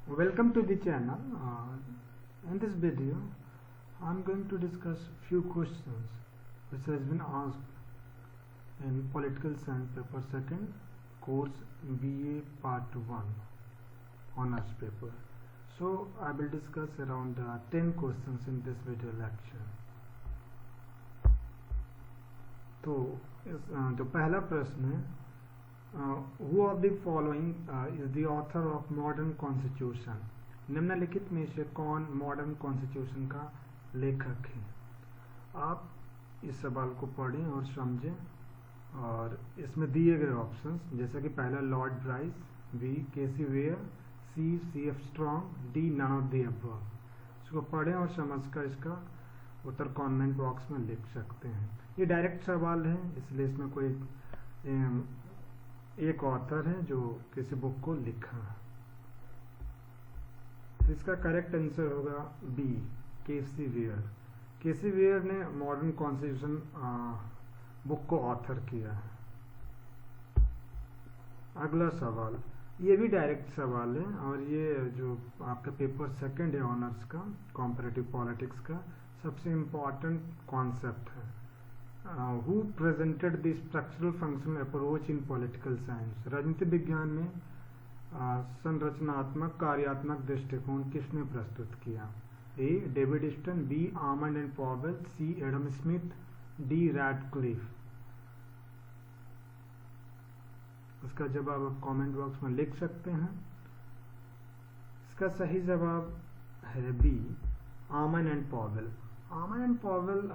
Welcome to the channel. In this video, I'm going to discuss few questions which has been asked in Political Science paper 2nd, course BA part 1 honors paper. So I will discuss around 10 questions in this video lecture. तो जो पहला प्रश्न है, who of the following is the author of modern constitution? निम्नलिखित में से कौन modern constitution का लेखक है? आप इस सवाल को पढ़ें और समझें, और इसमें दिए गए ऑप्शंस जैसा कि पहला Lord Bryce, B K C Wheare, C C F Strong, D none of the above. इसको पढ़ें और समझकर इसका उत्तर कमेंट बॉक्स में लिख सकते हैं। ये डायरेक्ट सवाल है, इसलिए इसमें कोई एक ऑथर है जो किसी बुक को लिखा। तो इसका करेक्ट आंसर होगा B K C Wheare. K C Wheare ने मॉडर्न कॉन्स्टिट्यूशन बुक को ऑथर किया है। अगला सवाल, ये भी डायरेक्ट सवाल है और ये जो आपका पेपर 2nd है ऑनर्स का कॉम्परेटिव पॉलिटिक्स का, सबसे इम्पोर्टेंट कॉन्सेप्ट है। Who presented the structural functional approach in political science? राजनीति विज्ञान में संरचनात्मक कार्यात्मक दृष्टिकोण किसने प्रस्तुत किया? A David Easton, B Almond and Powell, C Adam Smith, D Radcliffe. इसका जवाब आप कमेंट बॉक्स में लिख सकते हैं। इसका सही जवाब है B Almond and Powell. Almond and Powell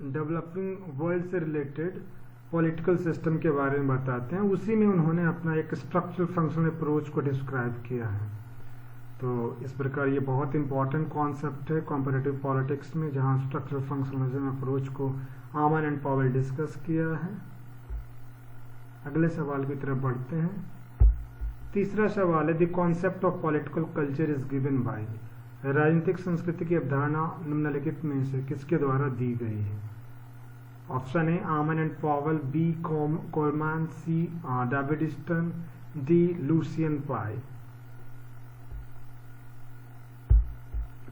developing world से रिलेटेड पॉलिटिकल सिस्टम के बारे में बताते हैं। उसी में उन्होंने अपना एक स्ट्रक्चरल फंक्शनल अप्रोच को डिस्क्राइब किया है। तो इस प्रकार ये बहुत इंपॉर्टेंट कॉन्सेप्ट है कॉम्परेटिव पॉलिटिक्स में, जहां स्ट्रक्चरल फंक्शनलिज्म अप्रोच को आमन एंड पॉवेल डिस्कस किया है। अगले सवाल की तरफ बढ़ते हैं। तीसरा सवाल है, the concept of political culture is given by. राजनीतिक संस्कृति की अवधारणा निम्नलिखित में से किसके द्वारा दी गई है? ऑप्शन ए आमन and Powell, B Coleman, C David Easton, D Lucian Pye.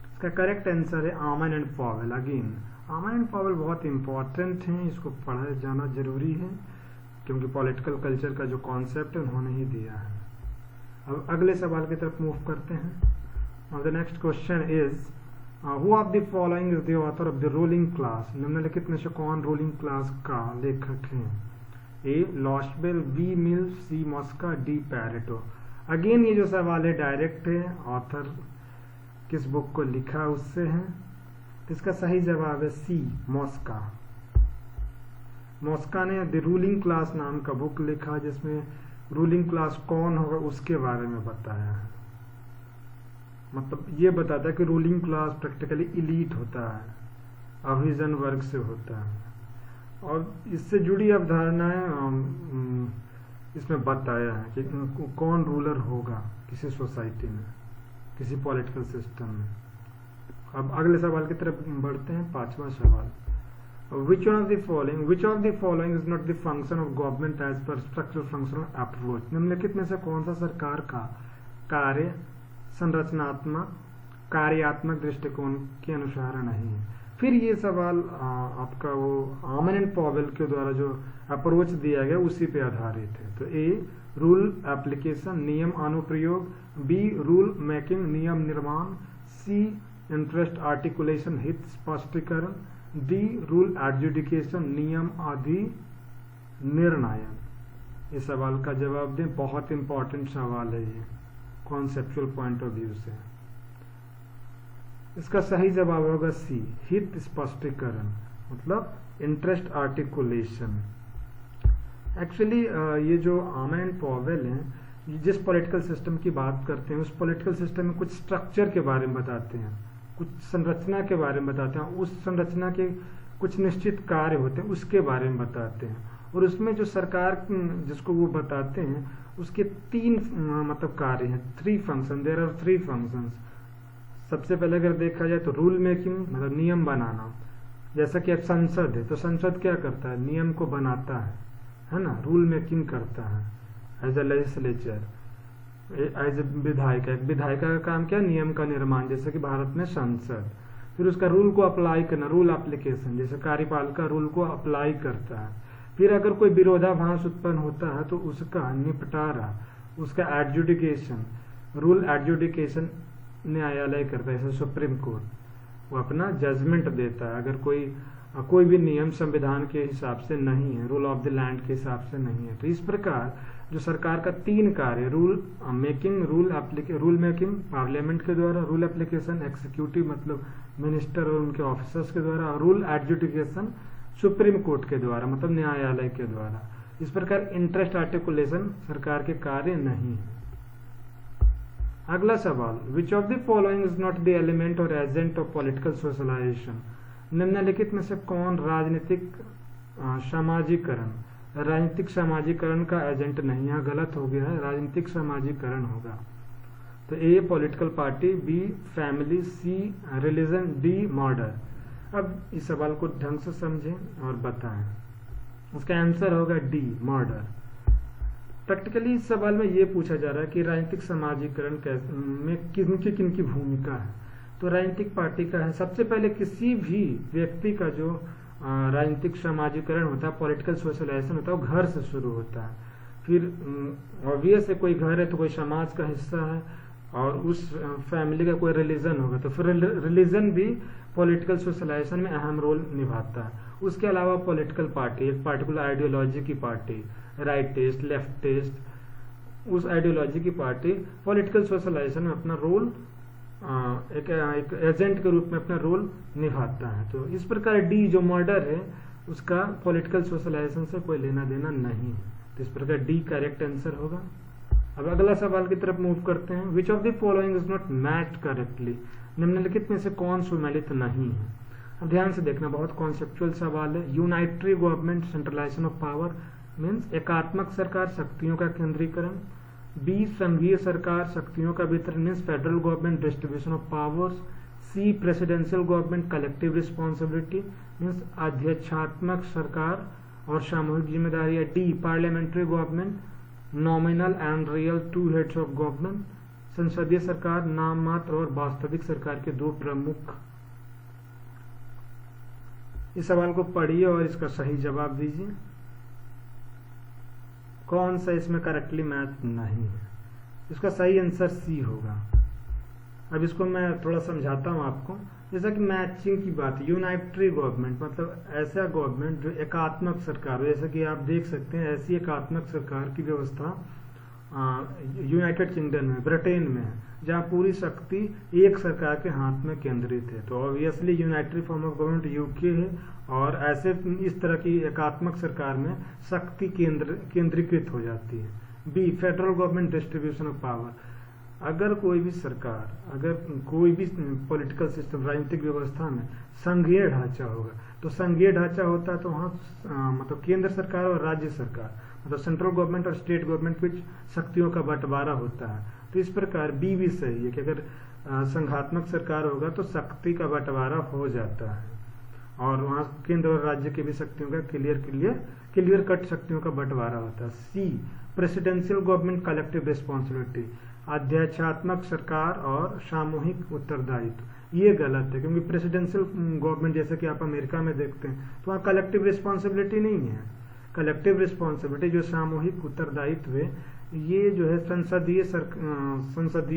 इसका करेक्ट आंसर है आमन एंड पॉवेल। अगेन आमन एंड पॉवेल बहुत इंपॉर्टेंट हैं, इसको पढ़ा जाना जरूरी है क्योंकि पॉलिटिकल कल्चर का जो कॉन्सेप्ट है उन्होंने ही दिया है। अब अगले सवाल की तरफ मूव करते हैं। Now the next question is, who of the following is the author of the ruling class? निम्नलिखित में से कौन रूलिंग क्लास का लेखक है? ए लॉस्टबेल, बी मिल्स, सी मॉस्का, डी पैरेटो। अगेन ये जो सवाल है डायरेक्ट है, ऑथर किस बुक को लिखा उससे है। तो इसका सही जवाब है सी मॉस्का। मॉस्का ने द रूलिंग क्लास नाम का बुक लिखा, जिसमें रूलिंग क्लास कौन होगा उसके बारे में बताया है। मतलब ये बताता है कि रूलिंग क्लास प्रैक्टिकली इलीट होता है, अभिजन वर्ग से होता है, और इससे जुड़ी अवधारणाएं इसमें बताया है कि कौन रूलर होगा किसी सोसाइटी में, किसी पॉलिटिकल सिस्टम में। अब अगले सवाल की तरफ बढ़ते हैं। 5वां सवाल, which of the following is not the function of government as per structural functional approach? निम्नलिखित में से कौन सा सरकार का कार्य संरचनात्मक कार्यात्मक दृष्टिकोण के अनुसार नहीं है? फिर ये सवाल आपका वो आमन एंड पॉवेल के द्वारा जो अप्रोच दिया गया उसी पे आधारित है। तो ए रूल एप्लीकेशन नियम अनुप्रयोग, बी रूल मेकिंग नियम निर्माण, सी इंटरेस्ट आर्टिकुलेशन हित स्पष्टीकरण, डी रूल एडजुडिकेशन नियम आदि निर्णयन। इस सवाल का जवाब दें, बहुत इंपॉर्टेंट सवाल है ये कॉन्सेप्चुअल पॉइंट ऑफ व्यू से। इसका सही जवाब होगा सी हित स्पष्टीकरण, मतलब इंटरेस्ट आर्टिकुलेशन। एक्चुअली ये जो आमन एंड पॉवेल हैं, जिस पॉलिटिकल सिस्टम की बात करते हैं उस पॉलिटिकल सिस्टम में कुछ स्ट्रक्चर के बारे में बताते हैं, कुछ संरचना के बारे में बताते हैं, उस संरचना के कुछ निश्चित कार्य होते हैं उसके बारे में बताते हैं, और उसमें जो सरकार जिसको वो बताते हैं उसके 3 मतलब कार्य हैं, 3 फंक्शन, देयर आर 3 फंक्शंस। सबसे पहले अगर देखा जाए तो रूल मेकिंग मतलब नियम बनाना, जैसा कि अब संसद है तो संसद क्या करता है, नियम को बनाता है ना, रूल मेकिंग करता है as a legislature. As a विधायिका, एक विधायिका का काम क्या, नियम का निर्माण, जैसे कि भारत में संसद, फिर उसका रूल को अप्लाई करना, रूल एप्लीकेशन, जैसे कार्यपालिका रूल को अप्लाई करता है, फिर अगर कोई विरोधाभास उत्पन्न होता है तो उसका निपटारा, उसका एडजुडिकेशन, रूल एडजुडिकेशन न्यायालय करता है, जैसे सुप्रीम कोर्ट, वो अपना जजमेंट देता है अगर कोई भी नियम संविधान के हिसाब से नहीं है, रूल ऑफ द लैंड के हिसाब से नहीं है। तो इस प्रकार जो सरकार का 3 कार्य, rule making, rule making parliament के द्वारा, रूल एप्लीकेशन एग्जीक्यूटिव मतलब मिनिस्टर और उनके ऑफिसर्स के द्वारा, और रूल एडजुडिकेशन सुप्रीम कोर्ट के द्वारा मतलब न्यायालय के द्वारा। इस प्रकार इंटरेस्ट आर्टिकुलेशन सरकार के कार्य नहीं है। अगला सवाल, which of the following is not the element और एजेंट ऑफ पॉलिटिकल सोशलाइजेशन, निम्नलिखित में से कौन राजनीतिक सामाजिकरण, राजनीतिक सामाजिकरण का एजेंट नहीं, यहाँ गलत हो गया है, राजनीतिक सामाजिकरण होगा। तो ए पॉलिटिकल पार्टी, बी फैमिली, सी रिलीजन, डी मर्डर। अब इस सवाल को ढंग से समझें और बताएं। उसका आंसर होगा डी मर्डर। प्रैक्टिकली इस सवाल में ये पूछा जा रहा है कि राजनीतिक समाजीकरण में किनकी भूमिका है। तो राजनीतिक पार्टी का है, सबसे पहले किसी भी व्यक्ति का जो राजनीतिक समाजीकरण होता है, पॉलिटिकल सोशलाइजेशन होता है, वो घर से शुरू होता है। फिर ऑब्वियस है, कोई घर है तो कोई समाज का हिस्सा है, और उस फैमिली का कोई रिलीजन होगा, तो फिर रिलीजन भी पॉलिटिकल सोशलाइजेशन में अहम रोल निभाता है। उसके अलावा पॉलिटिकल पार्टी, एक पार्टिकुलर आइडियोलॉजी की party, rightist, leftist, उस आइडियोलॉजी की पार्टी पॉलिटिकल सोशलाइजेशन में अपना रोल एक एजेंट के रूप में अपना रोल निभाता है। तो इस प्रकार डी जो मर्डर है उसका पॉलिटिकल सोशलाइजेशन से कोई लेना देना नहीं है। तो इस प्रकार डी करेक्ट आंसर होगा। अब अगला सवाल की तरफ मूव करते हैं। Which of the following is not matched correctly, निम्नलिखित में से कौन सुमेलित नहीं है। अब ध्यान से देखना, बहुत कॉन्सेप्चुअल सवाल है। Unitary government, centralization of power means एकात्मक सरकार, शक्तियों का केंद्रीकरण। बी संघीय सरकार, शक्तियों का वितरण means federal government, distribution of powers. C presidential government, collective responsibility means अध्यक्षात्मक सरकार और सामूहिक जिम्मेदारी। D parliamentary government, nominal and real two heads of government. संसदीय सरकार नाम मात्र और वास्तविक सरकार के 2 प्रमुख। इस सवाल को पढ़िए और इसका सही जवाब दीजिए। कौन सा इसमें करेक्टली मैच नहीं है। इसका सही आंसर सी होगा। अब इसको मैं थोड़ा समझाता हूं आपको। जैसा कि मैचिंग की बात, यूनाइटरी गवर्नमेंट मतलब ऐसा गवर्नमेंट जो एकात्मक सरकार हो, जैसा कि आप देख सकते हैं ऐसी एकात्मक सरकार की व्यवस्था यूनाइटेड किंगडम में, ब्रिटेन में है, जहाँ पूरी शक्ति एक सरकार के हाथ में केंद्रित है। तो obviously unitary form of government UK है, और ऐसे इस तरह की एकात्मक सरकार में शक्ति केंद्रीकृत हो जाती है। B federal government, distribution of power. अगर कोई भी सरकार, अगर कोई भी पॉलिटिकल सिस्टम, राजनीतिक व्यवस्था में संघीय ढांचा होगा, तो संघीय ढांचा होता है तो वहाँ मतलब केंद्र सरकार और राज्य सरकार मतलब सेंट्रल गवर्नमेंट और स्टेट गवर्नमेंट के शक्तियों का बंटवारा होता है। तो इस प्रकार बी भी सही है कि अगर संघात्मक सरकार होगा तो शक्ति का बंटवारा हो जाता है, और वहाँ केंद्र और राज्य की भी शक्तियों का क्लियर कट शक्तियों का बंटवारा होता है। सी प्रेसिडेंशियल गवर्नमेंट, कलेक्टिव रिस्पॉन्सिबिलिटी, अध्यक्षात्मक सरकार और सामूहिक उत्तरदायित्व। ये गलत है, क्योंकि प्रेसिडेंशियल गवर्नमेंट जैसे कि आप अमेरिका में देखते हैं तो वहाँ कलेक्टिव रिस्पॉन्सिबिलिटी नहीं है। कलेक्टिव रिस्पॉन्सिबिलिटी जो सामूहिक उत्तरदायित्व है, ये जो है संसदीय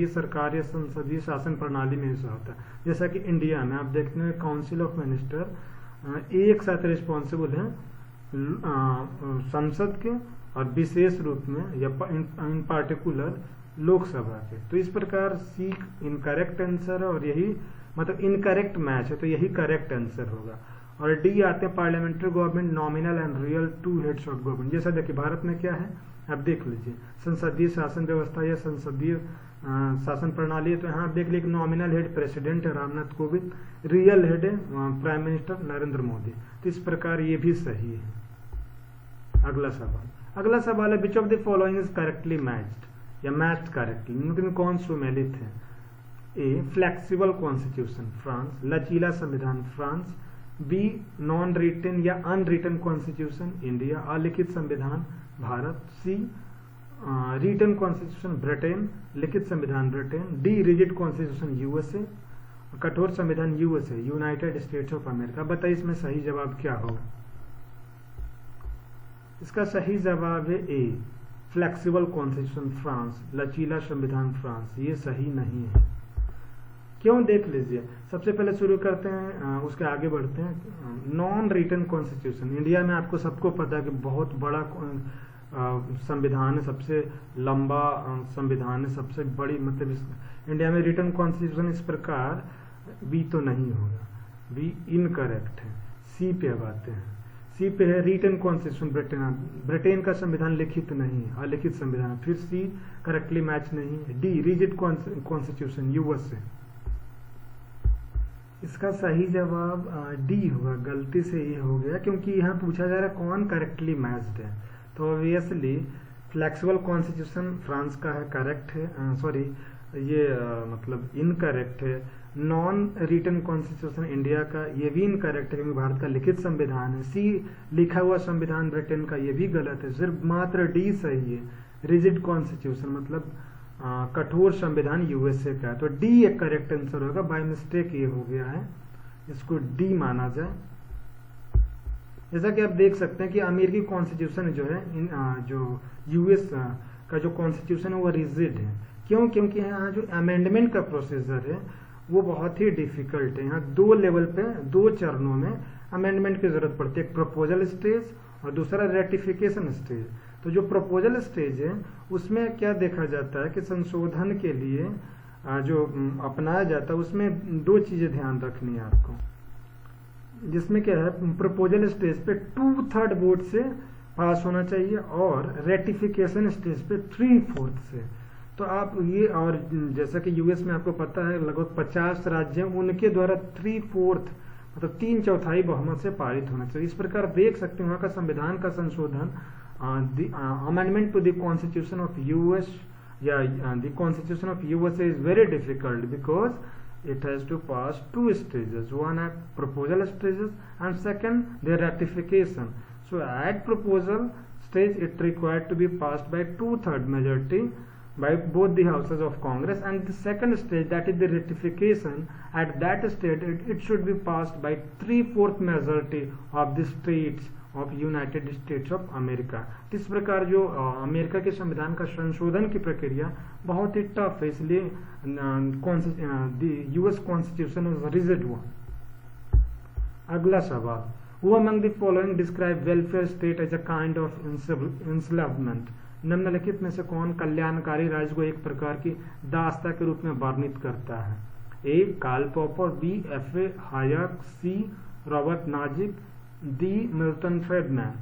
सरकार या संसदीय शासन प्रणाली में ऐसा होता है। जैसा कि इंडिया में आप देखते हैं काउंसिल ऑफ मिनिस्टर एक साथ रिस्पॉन्सिबल है संसद के और विशेष रूप में या इन पार्टिकुलर लोकसभा के। तो इस प्रकार सी इनकरेक्ट आंसर है, और यही मतलब इनकरेक्ट मैच है, तो यही करेक्ट आंसर होगा। और डी आते हैं parliamentary government, nominal and real two heads of government. जैसा देखिए भारत में क्या है, आप देख लीजिए संसदीय शासन व्यवस्था या संसदीय शासन प्रणाली है। तो यहाँ देख लीजिए नॉमिनल हेड प्रेसिडेंट है रामनाथ कोविंद, रियल हेड है प्राइम मिनिस्टर नरेंद्र मोदी। तो इस प्रकार ये भी सही है। अगला सवाल है which of the following is correctly matched या मैच्ड करेक्टली, इनमें कौन सुमेलित है। ए फ्लेक्सिबल कॉन्स्टिट्यूशन फ्रांस, लचीला संविधान फ्रांस। बी नॉन रिटन या अनरिटन कॉन्स्टिट्यूशन इंडिया, अलिखित संविधान भारत। सी रिटन कॉन्स्टिट्यूशन ब्रिटेन, लिखित संविधान Britain. D rigid constitution USA, कठोर संविधान USA, United states of America. बताइए इसमें सही जवाब क्या होगा? इसका सही जवाब है ए, फ्लेक्सिबल कॉन्स्टिट्यूशन फ्रांस, लचीला संविधान फ्रांस। ये सही नहीं है। क्यों? देख लीजिए। सबसे पहले शुरू करते हैं, उसके आगे बढ़ते हैं। नॉन रिटन कॉन्स्टिट्यूशन, इंडिया में आपको सबको पता है कि बहुत बड़ा संविधान है, सबसे लंबा संविधान है, सबसे बड़ी, मतलब इंडिया में रिटन कॉन्स्टिट्यूशन इस प्रकार बी तो नहीं होगा, बी इनकरेक्ट है। सी पे अब आते हैं। सी पे है रिटन कॉन्स्टिट्यूशन ब्रिटेन, ब्रिटेन का संविधान लिखित नहीं है, अलिखित संविधान। फिर सी करेक्टली मैच नहीं है। डी रिजिड कॉन्स्टिट्यूशन यूएसए, इसका सही जवाब डी होगा। गलती से ये हो गया क्योंकि यहाँ पूछा जा रहा है कौन करेक्टली मैच्ड है, तो ऑब्वियसली फ्लेक्सिबल कॉन्स्टिट्यूशन फ्रांस का है, करेक्ट है। सॉरी, ये मतलब इनकरेक्ट है। नॉन रिटन कॉन्स्टिट्यूशन इंडिया का, ये भी इनकरेक्ट है क्योंकि भारत का लिखित संविधान है। सी लिखा हुआ संविधान ब्रिटेन का, ये भी गलत है। सिर्फ मात्र डी सही है, रिजिड कॉन्स्टिट्यूशन मतलब कठोर संविधान यूएसए का है। तो डी एक करेक्ट आंसर होगा। बाय मिस्टेक ये हो गया है, इसको डी माना जाए। जैसा कि आप देख सकते हैं कि अमेरिकी कॉन्स्टिट्यूशन जो है, जो यूएस का जो कॉन्स्टिट्यूशन है वो रिजिड है। क्यों? क्योंकि यहाँ जो अमेंडमेंट का प्रोसीजर है वो बहुत ही डिफिकल्ट है। यहाँ दो लेवल पे, दो चरणों में अमेंडमेंट की जरूरत पड़ती है। एक प्रपोजल स्टेज और दूसरा रेटिफिकेशन स्टेज। तो जो प्रपोजल स्टेज है उसमें क्या देखा जाता है कि संशोधन के लिए जो अपनाया जाता है उसमें दो चीजें ध्यान रखनी है आपको, जिसमें क्या है, प्रपोजल स्टेज पे 2/3 वोट से पास होना चाहिए और रेटिफिकेशन स्टेज पे 3/4 से। तो आप ये, और जैसा कि यूएस में आपको पता है लगभग 50 राज्य हैं, उनके द्वारा 3/4 मतलब 3/4 बहुमत से पारित होना चाहिए। इस प्रकार देख सकते हैं वहाँ का संविधान का संशोधन, amendment to the constitution of US या the constitution of USA is very difficult because it has to pass two stages, one at proposal stages and second the ratification. So at proposal stage it required to be passed by 2/3 majority by both the houses of Congress, and the second stage, that is the ratification, at that stage it should be passed by 3/4 majority of the states of United states of America. इस प्रकार जो America के संविधान का संशोधन की प्रक्रिया बहुत ही टफ है, इसलिए US constitution is rigid one. अगला सवाल, who among the following describe welfare state as a kind of enslavement. निम्नलिखित में से कौन कल्याणकारी राज्य को एक प्रकार की दासता के रूप में वर्णित करता है? A Karl Popper, B F A. Hayek, C Robert Nozick, D Milton Friedman.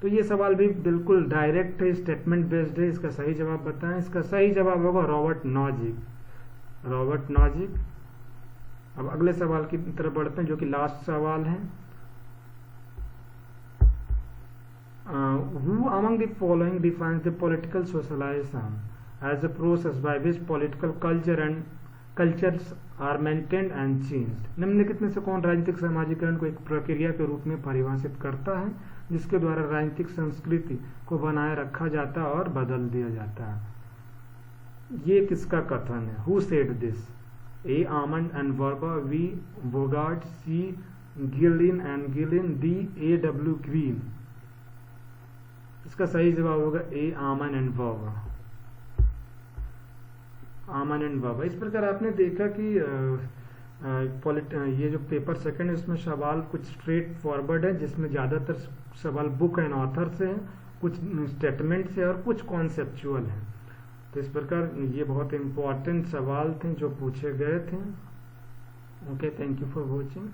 तो ये सवाल भी बिल्कुल डायरेक्ट है, स्टेटमेंट बेस्ड है। इसका सही जवाब बताएं। इसका सही जवाब होगा रॉबर्ट नाजिक, रॉबर्ट नाजिक। अब अगले सवाल की तरफ बढ़ते हैं जो कि लास्ट सवाल है। Who among the following defines the political socialization as a process by which political cultures are maintained and changed? निम्नलिखित में से कौन राजनीतिक समाजीकरण को एक प्रक्रिया के रूप में परिभाषित करता है जिसके द्वारा राजनीतिक संस्कृति को बनाए रखा जाता है और बदल दिया जाता है? ये किसका कथन है? Who said this? A. Armand and Verba, B. Bogart, C. Gillen and Gillen, D. A.W. Green। इसका सही जवाब होगा ए आमन and Verba, Aman and Verba. इस प्रकार आपने देखा कि ये जो पेपर सेकंड है इसमें सवाल कुछ स्ट्रेट फॉरवर्ड है, जिसमें ज्यादातर सवाल बुक एंड ऑथर से है, कुछ स्टेटमेंट से और कुछ कॉन्सेप्चुअल है। तो इस प्रकार ये बहुत इंपॉर्टेंट सवाल थे जो पूछे गए थे। Okay, thank you for watching.